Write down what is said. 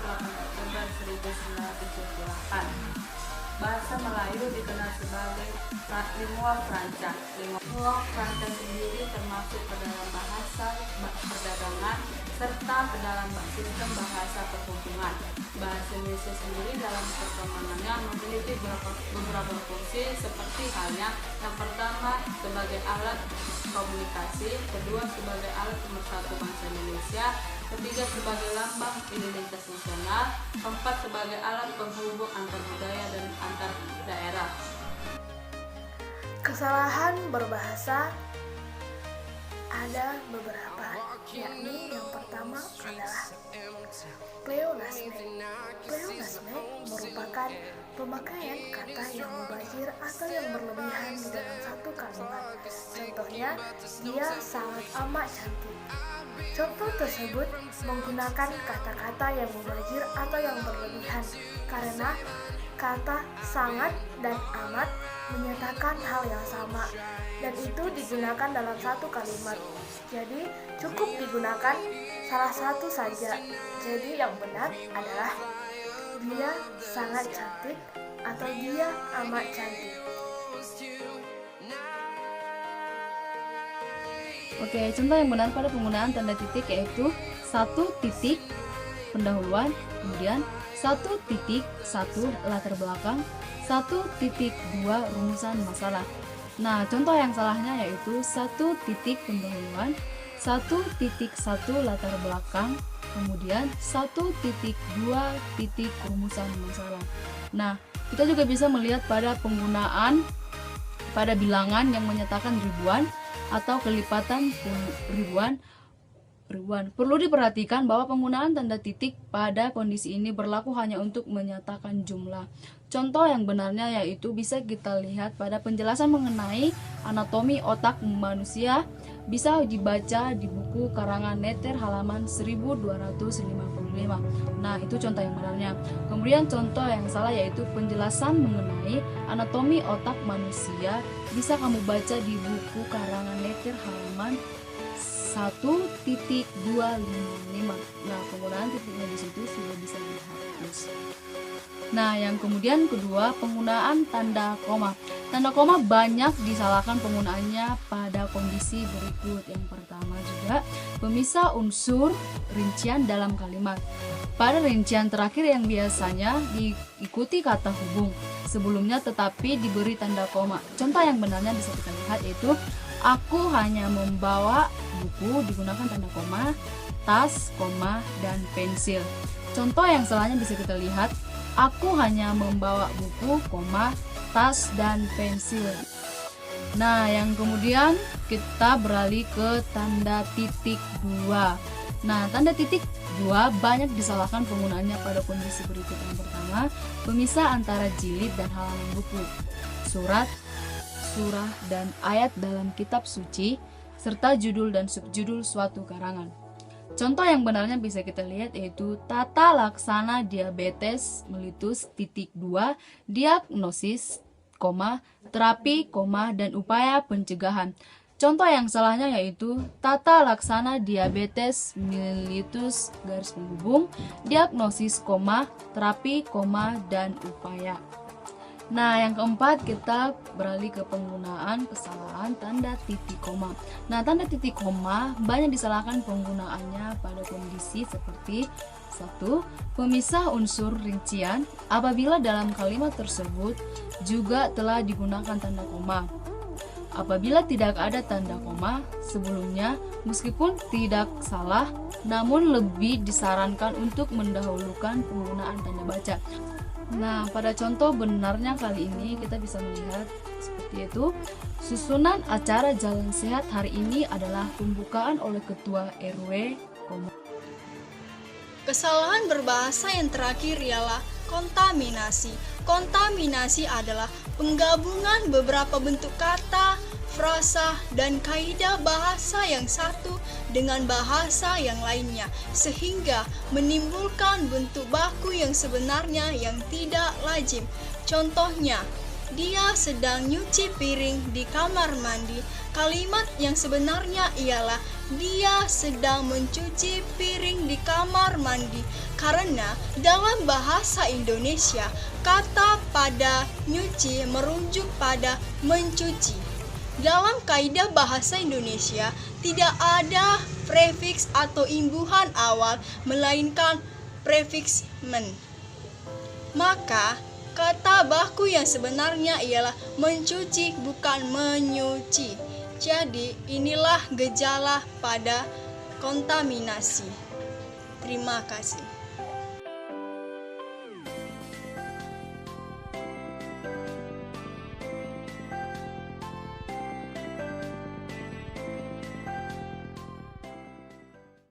8 Oktober 1978. Bahasa Melayu dikenal sebagai lingua franca. Lingua franca sendiri termasuk ke dalam bahasa perdagangan serta ke dalam sistem bahasa perhubungan. Bahasa Indonesia sendiri dalam perkembangannya memiliki beberapa fungsi seperti halnya yang pertama sebagai alat komunikasi, kedua sebagai alat pemersatu bangsa Indonesia, ketiga sebagai lambang identitas nasional, keempat sebagai alat penghubung antar budaya dan antar daerah. Kesalahan berbahasa ada beberapa, yakni yang pertama adalah pleonasme. Pleonasme merupakan pemakaian kata yang mubazir atau yang berlebihan di dalam satu kalimat. Contohnya, dia sangat amat cantik. Contoh tersebut menggunakan kata-kata yang mubazir atau yang berlebihan karena kata sangat dan amat menyatakan hal yang sama dan itu digunakan dalam satu kalimat. Jadi cukup digunakan salah satu saja. Jadi yang benar adalah dia sangat cantik atau dia amat cantik. Oke, contoh yang benar pada penggunaan tanda titik yaitu 1 titik pendahuluan, kemudian 1 titik 1 latar belakang, 1 titik 2 rumusan masalah. Nah, contoh yang salahnya yaitu 1 titik pendahuluan, 1 titik 1 latar belakang, kemudian 1 titik 2 titik rumusan masalah. Nah, kita juga bisa melihat pada penggunaan pada bilangan yang menyatakan ribuan atau kelipatan ribuan. Perlu diperhatikan bahwa penggunaan tanda titik pada kondisi ini berlaku hanya untuk menyatakan jumlah. Contoh yang benarnya yaitu bisa kita lihat pada penjelasan mengenai anatomi otak manusia, bisa dibaca di buku karangan Netter halaman 1255. Nah, itu contoh yang benarnya. Kemudian contoh yang salah yaitu penjelasan mengenai anatomi otak manusia bisa kamu baca di buku karangan Netter halaman 1.255. Nah, penggunaan titiknya di situ sudah bisa dihapus. Nah, yang kemudian kedua, penggunaan tanda koma. Tanda koma banyak disalahkan penggunaannya pada kondisi berikut. Yang pertama juga, pemisah unsur rincian dalam kalimat. Pada rincian terakhir yang biasanya diikuti kata hubung sebelumnya tetapi diberi tanda koma. Contoh yang benarnya bisa kita lihat yaitu aku hanya membawa buku digunakan tanda koma, tas, koma, dan pensil. Contoh yang salahnya bisa kita lihat, aku hanya membawa buku, koma, tas, dan pensil. Nah, yang kemudian kita beralih ke tanda titik 2. Nah, tanda titik 2 banyak disalahkan penggunaannya pada kondisi berikut. Yang pertama, pemisah antara jilid dan halaman buku, surat, surah, dan ayat dalam kitab suci, serta judul dan subjudul suatu karangan. Contoh yang benarnya bisa kita lihat yaitu tata laksana diabetes mellitus titik 2, diagnosis, terapi, dan upaya pencegahan. Contoh yang salahnya yaitu tata laksana diabetes mellitus garis penghubung, diagnosis, terapi, dan upaya. Nah, yang keempat kita beralih ke penggunaan kesalahan tanda titik koma. Nah, tanda titik koma banyak disalahkan penggunaannya pada kondisi seperti 1. Pemisah unsur rincian apabila dalam kalimat tersebut juga telah digunakan tanda koma. Apabila tidak ada tanda koma sebelumnya, meskipun tidak salah, namun lebih disarankan untuk mendahulukan penggunaan tanda baca. Nah, pada contoh benarnya kali ini kita bisa melihat seperti itu. Susunan acara Jalan Sehat hari ini adalah pembukaan oleh Ketua RW. Kesalahan berbahasa yang terakhir ialah kontaminasi. Kontaminasi adalah penggabungan beberapa bentuk kata, frasa, dan kaidah bahasa yang satu dengan bahasa yang lainnya, sehingga menimbulkan bentuk baku yang sebenarnya yang tidak lazim. Contohnya, dia sedang nyuci piring di kamar mandi. Kalimat yang sebenarnya ialah dia sedang mencuci piring di kamar mandi, karena dalam bahasa Indonesia kata pada nyuci merujuk pada mencuci. Dalam kaidah bahasa Indonesia tidak ada prefiks atau imbuhan awal melainkan prefiks men. Maka kata baku yang sebenarnya ialah mencuci bukan menyuci. Jadi inilah gejala pada kontaminasi. Terima kasih.